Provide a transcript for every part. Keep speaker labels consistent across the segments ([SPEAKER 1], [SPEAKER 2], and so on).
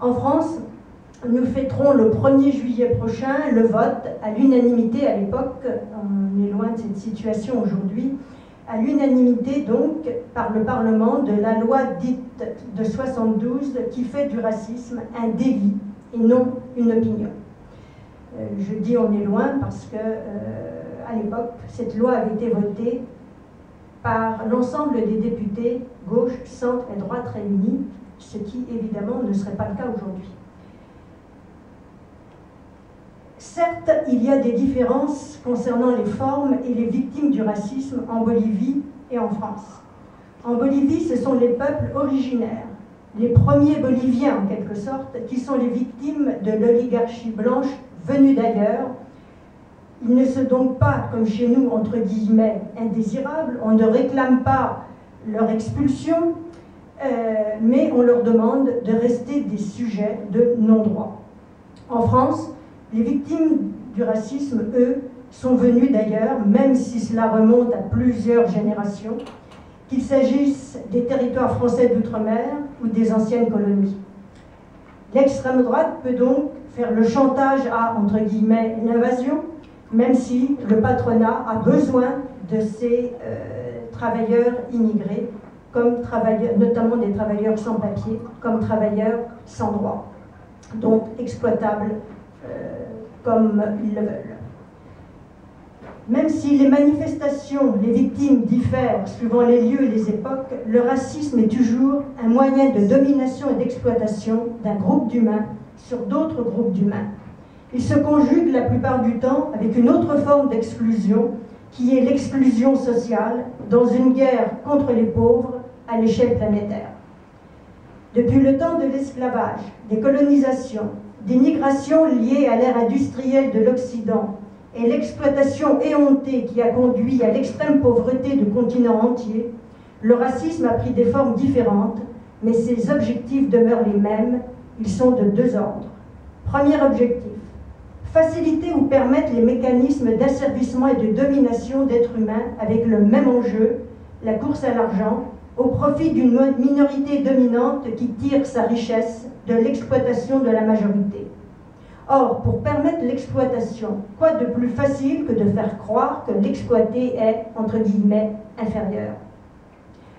[SPEAKER 1] En France, nous fêterons le 1er juillet prochain le vote à l'unanimité à l'époque, on est loin de cette situation aujourd'hui, à l'unanimité donc par le Parlement de la loi dite de 72 qui fait du racisme un délit et non une opinion. Je dis on est loin parce que à l'époque, cette loi avait été votée par l'ensemble des députés gauche, centre et droite réunis, ce qui évidemment ne serait pas le cas aujourd'hui. Certes, il y a des différences concernant les formes et les victimes du racisme en Bolivie et en France. En Bolivie, ce sont les peuples originaires, les premiers Boliviens en quelque sorte, qui sont les victimes de l'oligarchie blanche venue d'ailleurs. Ils ne sont donc pas, comme chez nous, entre guillemets, indésirables, on ne réclame pas leur expulsion, mais on leur demande de rester des sujets de non-droit. En France, les victimes du racisme, eux, sont venus d'ailleurs, même si cela remonte à plusieurs générations, qu'il s'agisse des territoires français d'outre-mer ou des anciennes colonies. L'extrême droite peut donc faire le chantage à, entre guillemets, l'invasion, même si le patronat a besoin de ces travailleurs immigrés, comme travailleurs, notamment des travailleurs sans papier, comme travailleurs sans droit, donc exploitables comme ils le veulent. Même si les manifestations, les victimes diffèrent suivant les lieux et les époques, le racisme est toujours un moyen de domination et d'exploitation d'un groupe d'humains sur d'autres groupes d'humains. Il se conjugue la plupart du temps avec une autre forme d'exclusion, qui est l'exclusion sociale dans une guerre contre les pauvres à l'échelle planétaire. Depuis le temps de l'esclavage, des colonisations, des migrations liées à l'ère industrielle de l'Occident et l'exploitation éhontée qui a conduit à l'extrême pauvreté de continents entiers, le racisme a pris des formes différentes, mais ses objectifs demeurent les mêmes. Ils sont de deux ordres. Premier objectif, faciliter ou permettre les mécanismes d'asservissement et de domination d'êtres humains avec le même enjeu, la course à l'argent, au profit d'une minorité dominante qui tire sa richesse de l'exploitation de la majorité. Or, pour permettre l'exploitation, quoi de plus facile que de faire croire que l'exploité est, entre guillemets, inférieur?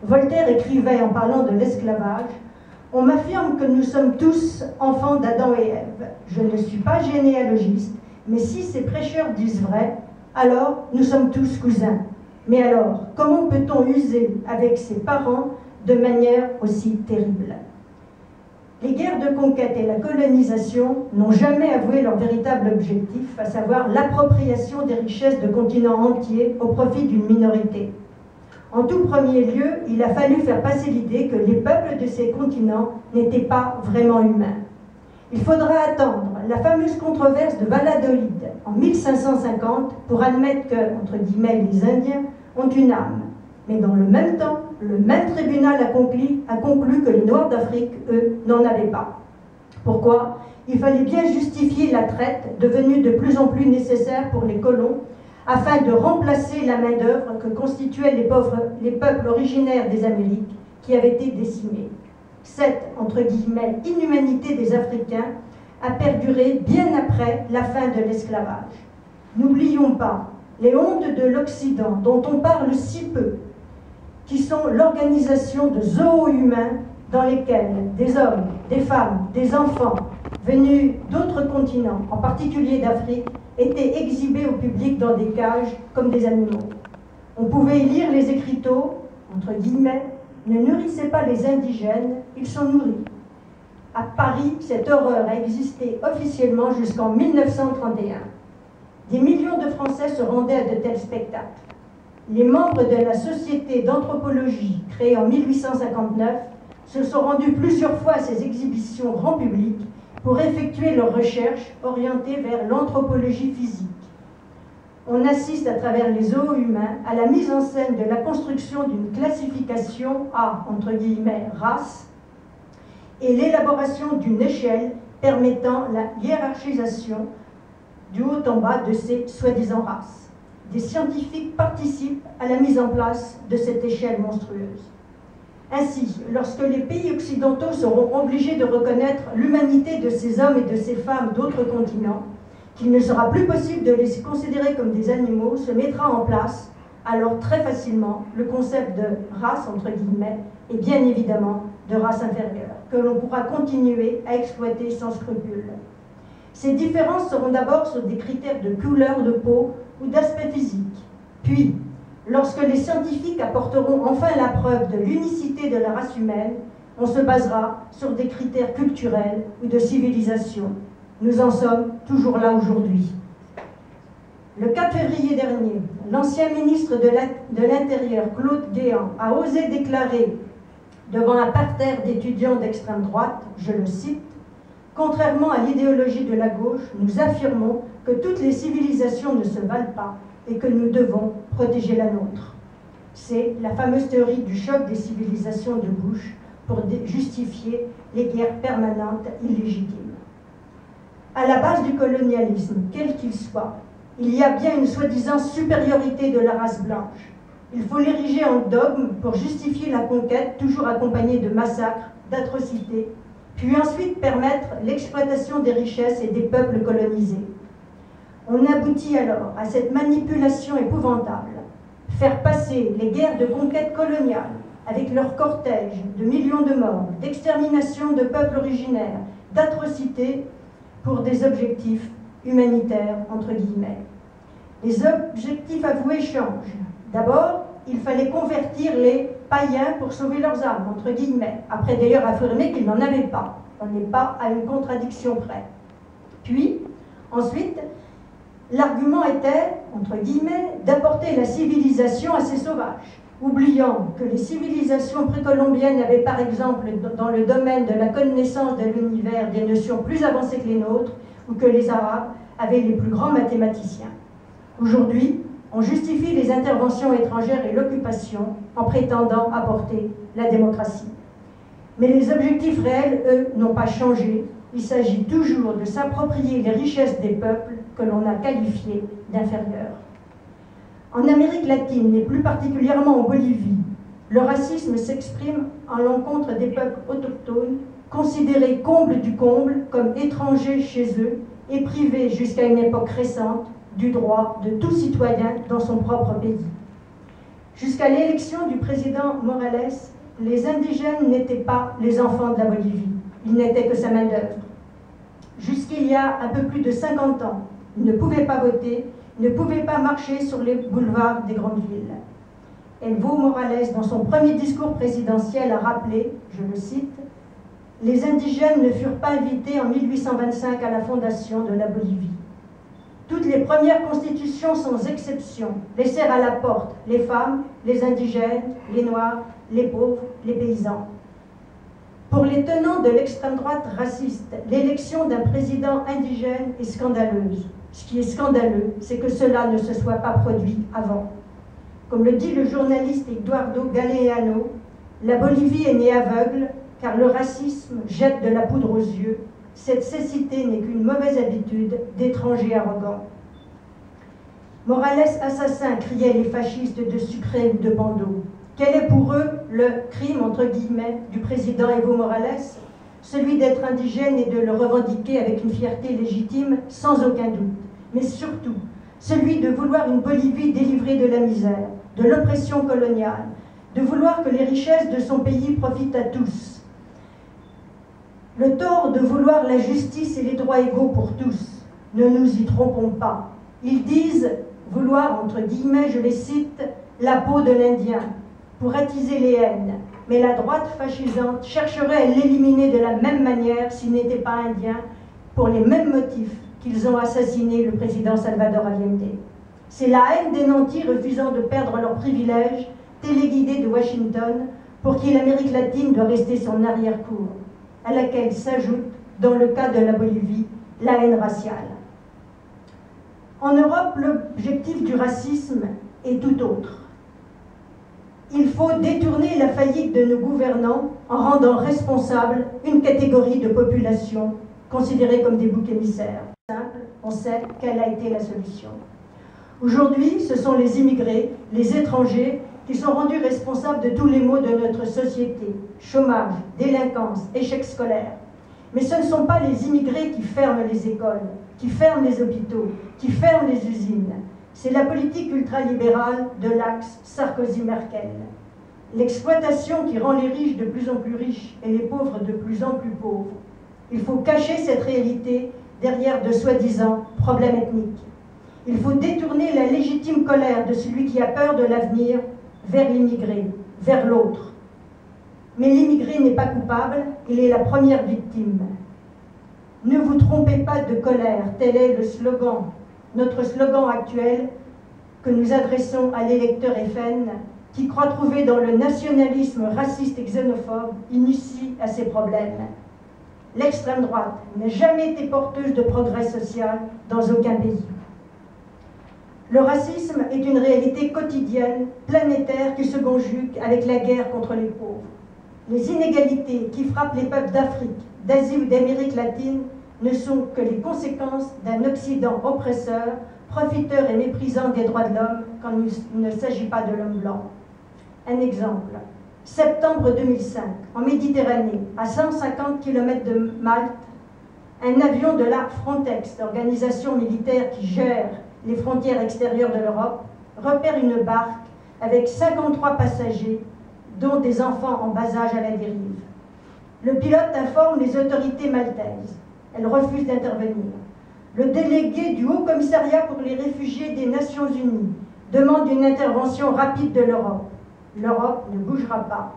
[SPEAKER 1] Voltaire écrivait en parlant de l'esclavage: « On m'affirme que nous sommes tous enfants d'Adam et Ève. Je ne suis pas généalogiste, mais si ces prêcheurs disent vrai, alors nous sommes tous cousins. Mais alors, comment peut-on user avec ses parents de manière aussi terrible ?» Les guerres de conquête et la colonisation n'ont jamais avoué leur véritable objectif, à savoir l'appropriation des richesses de continents entiers au profit d'une minorité. En tout premier lieu, il a fallu faire passer l'idée que les peuples de ces continents n'étaient pas vraiment humains. Il faudra attendre la fameuse controverse de Valladolid en 1550 pour admettre que, entre guillemets, les Indiens ont une âme. Mais dans le même temps, le même tribunal a conclu que les Noirs d'Afrique, eux, n'en avaient pas. Pourquoi? Il fallait bien justifier la traite, devenue de plus en plus nécessaire pour les colons, afin de remplacer la main-d'œuvre que constituaient les peuples originaires des Amériques qui avaient été décimés. Cette, entre guillemets, inhumanité des Africains a perduré bien après la fin de l'esclavage. N'oublions pas les hontes de l'Occident, dont on parle si peu, qui sont l'organisation de zoos humains dans lesquels des hommes, des femmes, des enfants venus d'autres continents, en particulier d'Afrique, étaient exhibés au public dans des cages comme des animaux. On pouvait y lire les écriteaux, entre guillemets, « Ne nourrissez pas les indigènes, ils sont nourris ». À Paris, cette horreur a existé officiellement jusqu'en 1931. Des millions de Français se rendaient à de tels spectacles. Les membres de la Société d'anthropologie, créée en 1859, se sont rendus plusieurs fois à ces exhibitions grand public pour effectuer leurs recherches orientées vers l'anthropologie physique. on assiste à travers les zoos humains à la mise en scène de la construction d'une classification à, entre guillemets, race, et l'élaboration d'une échelle permettant la hiérarchisation du haut en bas de ces soi-disant races. Des scientifiques participent à la mise en place de cette échelle monstrueuse. Ainsi, lorsque les pays occidentaux seront obligés de reconnaître l'humanité de ces hommes et de ces femmes d'autres continents, qu'il ne sera plus possible de les considérer comme des animaux, se mettra en place alors très facilement le concept de race, entre guillemets, et bien évidemment de race inférieure, que l'on pourra continuer à exploiter sans scrupule. Ces différences seront d'abord sur des critères de couleur de peau ou d'aspect physique. Puis, lorsque les scientifiques apporteront enfin la preuve de l'unicité de la race humaine, on se basera sur des critères culturels ou de civilisation. Nous en sommes toujours là aujourd'hui. Le 4 février dernier, l'ancien ministre de l'Intérieur, Claude Guéant, a osé déclarer devant un parterre d'étudiants d'extrême droite, je le cite, « Contrairement à l'idéologie de la gauche, nous affirmons que toutes les civilisations ne se valent pas et que nous devons protéger la nôtre. » C'est la fameuse théorie du choc des civilisations de Bush pour justifier les guerres permanentes illégitimes. À la base du colonialisme, quel qu'il soit, il y a bien une soi-disant supériorité de la race blanche. Il faut l'ériger en dogme pour justifier la conquête, toujours accompagnée de massacres, d'atrocités, puis ensuite permettre l'exploitation des richesses et des peuples colonisés. On aboutit alors à cette manipulation épouvantable, faire passer les guerres de conquête coloniale, avec leur cortège de millions de morts, d'extermination de peuples originaires, d'atrocités, pour des objectifs humanitaires, entre guillemets. Les objectifs avoués changent. D'abord, il fallait convertir les païens pour sauver leurs âmes, entre guillemets, après d'ailleurs affirmer qu'ils n'en avaient pas. On n'est pas à une contradiction près. Puis, ensuite, l'argument était, entre guillemets, d'apporter la civilisation à ces sauvages, oubliant que les civilisations précolombiennes avaient par exemple dans le domaine de la connaissance de l'univers des notions plus avancées que les nôtres, ou que les Arabes avaient les plus grands mathématiciens. Aujourd'hui, on justifie les interventions étrangères et l'occupation en prétendant apporter la démocratie. Mais les objectifs réels, eux, n'ont pas changé. Il s'agit toujours de s'approprier les richesses des peuples que l'on a qualifiés d'inférieurs. En Amérique latine, et plus particulièrement en Bolivie, le racisme s'exprime en l'encontre des peuples autochtones, considérés comble du comble comme étrangers chez eux et privés jusqu'à une époque récente du droit de tout citoyen dans son propre pays. Jusqu'à l'élection du président Morales, les indigènes n'étaient pas les enfants de la Bolivie, ils n'étaient que sa main-d'œuvre. Jusqu'il y a un peu plus de 50 ans, ils ne pouvaient pas voter, ne pouvaient pas marcher sur les boulevards des grandes villes. Evo Morales, dans son premier discours présidentiel, a rappelé, je le cite, « Les indigènes ne furent pas invités en 1825 à la fondation de la Bolivie. Toutes les premières constitutions, sans exception, laissèrent à la porte les femmes, les indigènes, les noirs, les pauvres, les paysans. Pour les tenants de l'extrême droite raciste, l'élection d'un président indigène est scandaleuse. Ce qui est scandaleux, c'est que cela ne se soit pas produit avant. Comme le dit le journaliste Eduardo Galeano, la Bolivie est née aveugle car le racisme jette de la poudre aux yeux. Cette cécité n'est qu'une mauvaise habitude d'étrangers arrogants. Morales assassin, criaient les fascistes de Sucre ou de Bando. Quel est pour eux le crime, entre guillemets, du président Evo Morales? Celui d'être indigène et de le revendiquer avec une fierté légitime, sans aucun doute. Mais surtout, celui de vouloir une Bolivie délivrée de la misère, de l'oppression coloniale, de vouloir que les richesses de son pays profitent à tous. Le tort de vouloir la justice et les droits égaux pour tous. Ne nous y trompons pas. Ils disent vouloir, entre guillemets, je les cite, la peau de l'Indien, pour attiser les haines. Mais la droite fascisante chercherait à l'éliminer de la même manière s'il n'était pas indien, pour les mêmes motifs qu'ils ont assassiné le président Salvador Allende. C'est la haine des nantis refusant de perdre leurs privilèges, téléguidés de Washington, pour qui l'Amérique latine doit rester son arrière-cour, à laquelle s'ajoute, dans le cas de la Bolivie, la haine raciale. En Europe, l'objectif du racisme est tout autre. Il faut détourner la faillite de nos gouvernants en rendant responsable une catégorie de population considérée comme des boucs émissaires. On sait quelle a été la solution. Aujourd'hui, ce sont les immigrés, les étrangers, qui sont rendus responsables de tous les maux de notre société. Chômage, délinquance, échec scolaire. Mais ce ne sont pas les immigrés qui ferment les écoles, qui ferment les hôpitaux, qui ferment les usines. C'est la politique ultralibérale de l'axe Sarkozy-Merkel. L'exploitation qui rend les riches de plus en plus riches et les pauvres de plus en plus pauvres. Il faut cacher cette réalité derrière de soi-disant problèmes ethniques. Il faut détourner la légitime colère de celui qui a peur de l'avenir vers l'immigré, vers l'autre. Mais l'immigré n'est pas coupable, il est la première victime. Ne vous trompez pas de colère, tel est le slogan, notre slogan actuel que nous adressons à l'électeur FN qui croit trouver dans le nationalisme raciste et xénophobe une issue à ces problèmes. L'extrême droite n'a jamais été porteuse de progrès social dans aucun pays. Le racisme est une réalité quotidienne, planétaire, qui se conjugue avec la guerre contre les pauvres. Les inégalités qui frappent les peuples d'Afrique, d'Asie ou d'Amérique latine ne sont que les conséquences d'un Occident oppresseur, profiteur et méprisant des droits de l'homme quand il ne s'agit pas de l'homme blanc. Un exemple. Septembre 2005, en Méditerranée, à 150 km de Malte, un avion de la Frontex, l'organisation militaire qui gère les frontières extérieures de l'Europe, repère une barque avec 53 passagers, dont des enfants en bas âge à la dérive. Le pilote informe les autorités maltaises. Elles refusent d'intervenir. Le délégué du Haut Commissariat pour les réfugiés des Nations Unies demande une intervention rapide de l'Europe. L'Europe ne bougera pas.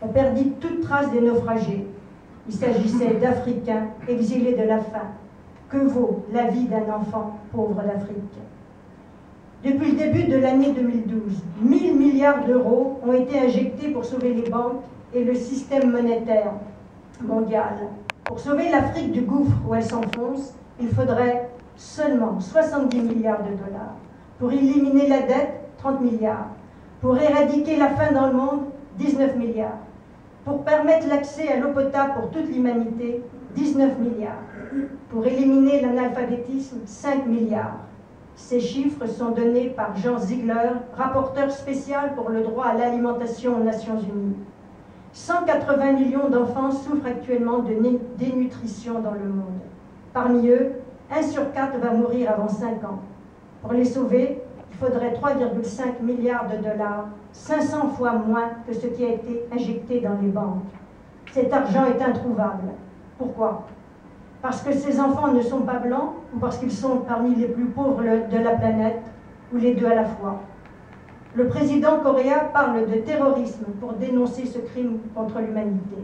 [SPEAKER 1] On perdit toute trace des naufragés. Il s'agissait d'Africains exilés de la faim. Que vaut la vie d'un enfant pauvre d'Afrique? Depuis le début de l'année 2012, 1000 milliards d'euros ont été injectés pour sauver les banques et le système monétaire mondial. Pour sauver l'Afrique du gouffre où elle s'enfonce, il faudrait seulement 70 milliards de dollars. Pour éliminer la dette, 30 milliards. Pour éradiquer la faim dans le monde, 19 milliards. Pour permettre l'accès à l'eau potable pour toute l'humanité, 19 milliards. Pour éliminer l'analphabétisme, 5 milliards. Ces chiffres sont donnés par Jean Ziegler, rapporteur spécial pour le droit à l'alimentation aux Nations Unies. 180 millions d'enfants souffrent actuellement de dénutrition dans le monde. Parmi eux, 1 sur 4 va mourir avant 5 ans. Pour les sauver, il faudrait 3,5 milliards de dollars, 500 fois moins que ce qui a été injecté dans les banques. Cet argent est introuvable. Pourquoi? Parce que ces enfants ne sont pas blancs ou parce qu'ils sont parmi les plus pauvres de la planète, ou les deux à la fois. Le président coréen parle de terrorisme pour dénoncer ce crime contre l'humanité.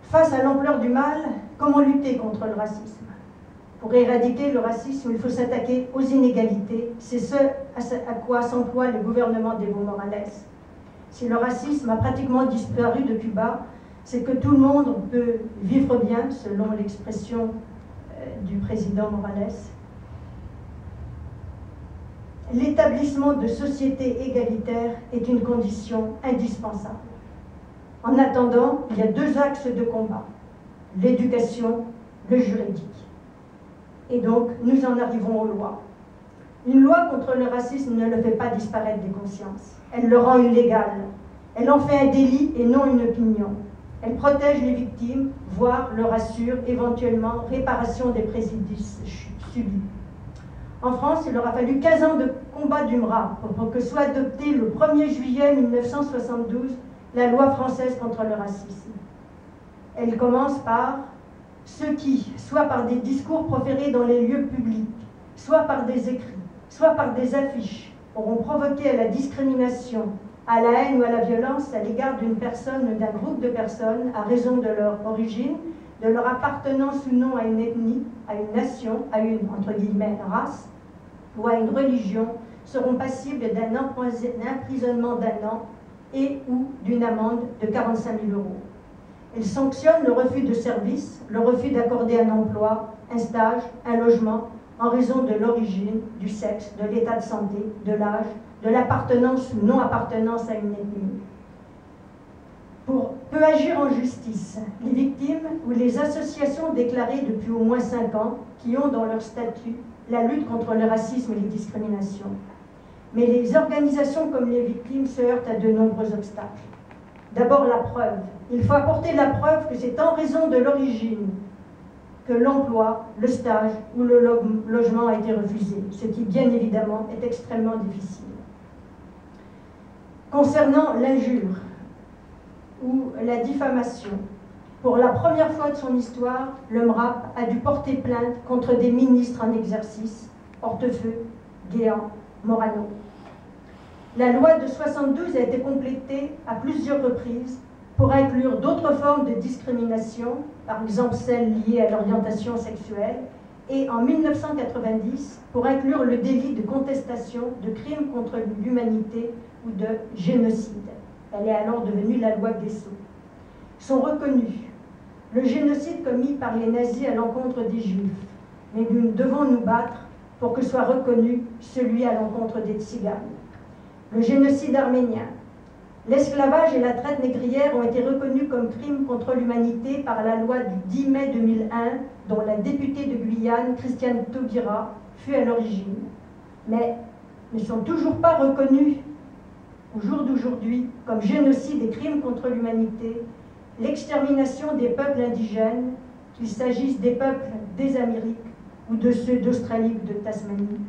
[SPEAKER 1] Face à l'ampleur du mal, comment lutter contre le racisme? Pour éradiquer le racisme, il faut s'attaquer aux inégalités. C'est ce à quoi s'emploie le gouvernement d'Evo Morales. Si le racisme a pratiquement disparu de Cuba, c'est que tout le monde peut vivre bien, selon l'expression du président Morales. L'établissement de sociétés égalitaires est une condition indispensable. En attendant, il y a deux axes de combat, l'éducation, le juridique. Et donc, nous en arrivons aux lois. Une loi contre le racisme ne le fait pas disparaître des consciences. Elle le rend illégal. Elle en fait un délit et non une opinion. Elle protège les victimes, voire leur assure éventuellement réparation des préjudices subis. En France, il aura fallu 15 ans de combat d'Umra pour que soit adoptée le 1er juillet 1972 la loi française contre le racisme. Elle commence par ceux qui, soit par des discours proférés dans les lieux publics, soit par des écrits, soit par des affiches, auront provoqué à la discrimination, à la haine ou à la violence à l'égard d'une personne ou d'un groupe de personnes à raison de leur origine, de leur appartenance ou non à une ethnie, à une nation, à une, entre guillemets, race, ou à une religion, seront passibles d'un emprisonnement d'1 an et ou d'une amende de 45 000 euros. Elle sanctionne le refus de service, le refus d'accorder un emploi, un stage, un logement, en raison de l'origine, du sexe, de l'état de santé, de l'âge, de l'appartenance ou non-appartenance à une ethnie. Peut agir en justice les victimes ou les associations déclarées depuis au moins 5 ans qui ont dans leur statut la lutte contre le racisme et les discriminations. Mais les organisations comme les victimes se heurtent à de nombreux obstacles. D'abord la preuve. Il faut apporter la preuve que c'est en raison de l'origine que l'emploi, le stage ou le logement a été refusé, ce qui bien évidemment est extrêmement difficile. Concernant l'injure ou la diffamation, pour la première fois de son histoire, le MRAP a dû porter plainte contre des ministres en exercice, Hortefeux, Guéant, Morano. La loi de 72 a été complétée à plusieurs reprises pour inclure d'autres formes de discrimination, par exemple celles liées à l'orientation sexuelle, et en 1990 pour inclure le délit de contestation de crimes contre l'humanité ou de génocide. Elle est alors devenue la loi Guessot. Sont reconnus le génocide commis par les nazis à l'encontre des Juifs, mais nous devons nous battre pour que soit reconnu celui à l'encontre des Tziganes. Le génocide arménien, l'esclavage et la traite négrière ont été reconnus comme crimes contre l'humanité par la loi du 10 mai 2001, dont la députée de Guyane, Christiane Taubira, fut à l'origine, mais ne sont toujours pas reconnus au jour d'aujourd'hui comme génocide et crimes contre l'humanité, l'extermination des peuples indigènes, qu'il s'agisse des peuples des Amériques ou de ceux d'Australie ou de Tasmanie.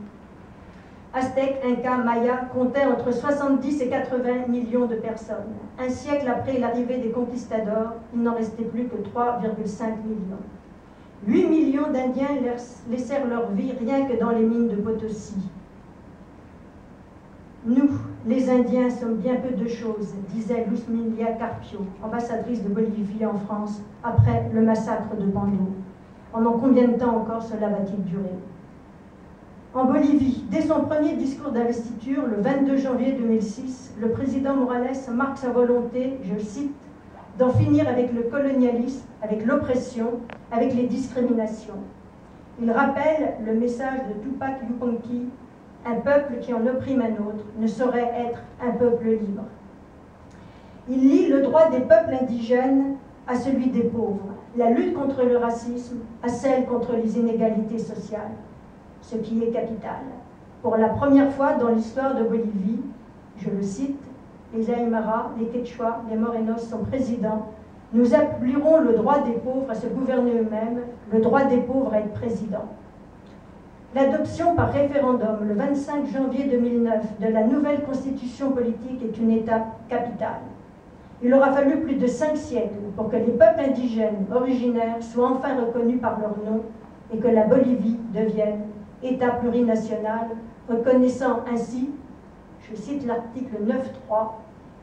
[SPEAKER 1] Aztèques, Incas, Mayas comptaient entre 70 et 80 millions de personnes. Un siècle après l'arrivée des conquistadors, il n'en restait plus que 3,5 millions. 8 millions d'Indiens laissèrent leur vie rien que dans les mines de Potosi. Nous, les Indiens, sommes bien peu de choses, disait Luzmila Carpio, ambassadrice de Bolivie en France, après le massacre de Pando. Pendant combien de temps encore cela va-t-il durer? En Bolivie, dès son premier discours d'investiture, le 22 janvier 2006, le président Morales marque sa volonté, je cite, d'en finir avec le colonialisme, avec l'oppression, avec les discriminations. Il rappelle le message de Tupac Yupanqui: un peuple qui en opprime un autre ne saurait être un peuple libre. Il lie le droit des peuples indigènes à celui des pauvres, la lutte contre le racisme à celle contre les inégalités sociales, ce qui est capital. Pour la première fois dans l'histoire de Bolivie, je le cite, les Aymara, les Quechua, les Morenos sont présidents. Nous appliquerons le droit des pauvres à se gouverner eux-mêmes, le droit des pauvres à être président. L'adoption par référendum le 25 janvier 2009 de la nouvelle constitution politique est une étape capitale. Il aura fallu plus de 5 siècles pour que les peuples indigènes originaires soient enfin reconnus par leur nom et que la Bolivie devienne État plurinational, reconnaissant ainsi, je cite l'article 9.3,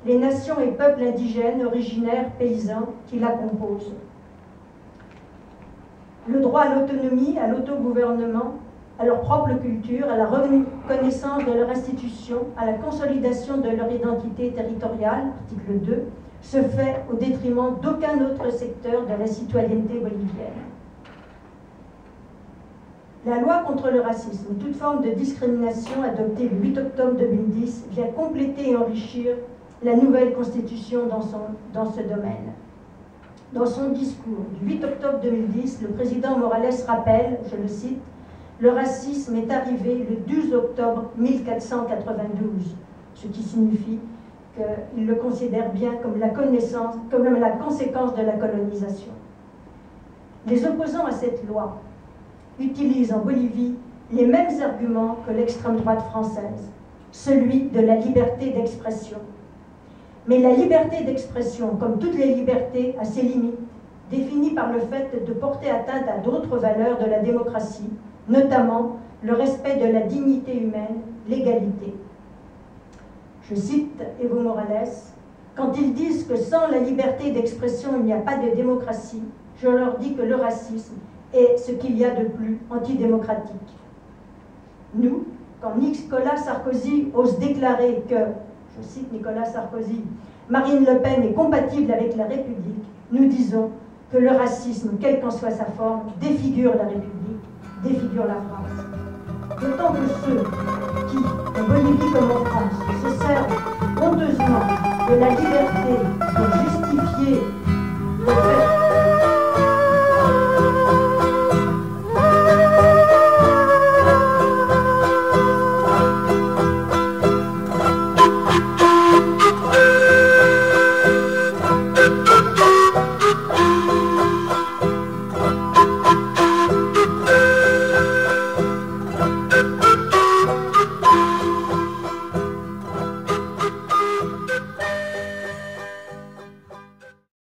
[SPEAKER 1] les nations et peuples indigènes, originaires, paysans qui la composent. Le droit à l'autonomie, à l'autogouvernement, à leur propre culture, à la reconnaissance de leur institution, à la consolidation de leur identité territoriale, article 2, se fait au détriment d'aucun autre secteur de la citoyenneté bolivienne. La loi contre le racisme ou toute forme de discrimination adoptée le 8 octobre 2010 vient compléter et enrichir la nouvelle constitution dans ce domaine. Dans son discours du 8 octobre 2010, le président Morales rappelle, je le cite, « Le racisme est arrivé le 12 octobre 1492 », ce qui signifie qu'il le considère bien comme la conséquence de la colonisation. Les opposants à cette loi utilisent en Bolivie les mêmes arguments que l'extrême droite française, celui de la liberté d'expression. Mais la liberté d'expression, comme toutes les libertés, a ses limites, définies par le fait de porter atteinte à d'autres valeurs de la démocratie, notamment le respect de la dignité humaine, l'égalité. Je cite Evo Morales, « Quand ils disent que sans la liberté d'expression il n'y a pas de démocratie, je leur dis que le racisme est ce qu'il y a de plus antidémocratique. » Nous, quand Nicolas Sarkozy ose déclarer que, je cite Nicolas Sarkozy, « Marine Le Pen est compatible avec la République », nous disons que le racisme, quelle qu'en soit sa forme, défigure la République, défigure la France. d'autant que ceux qui, en Bolivie comme en France, se servent honteusement de la liberté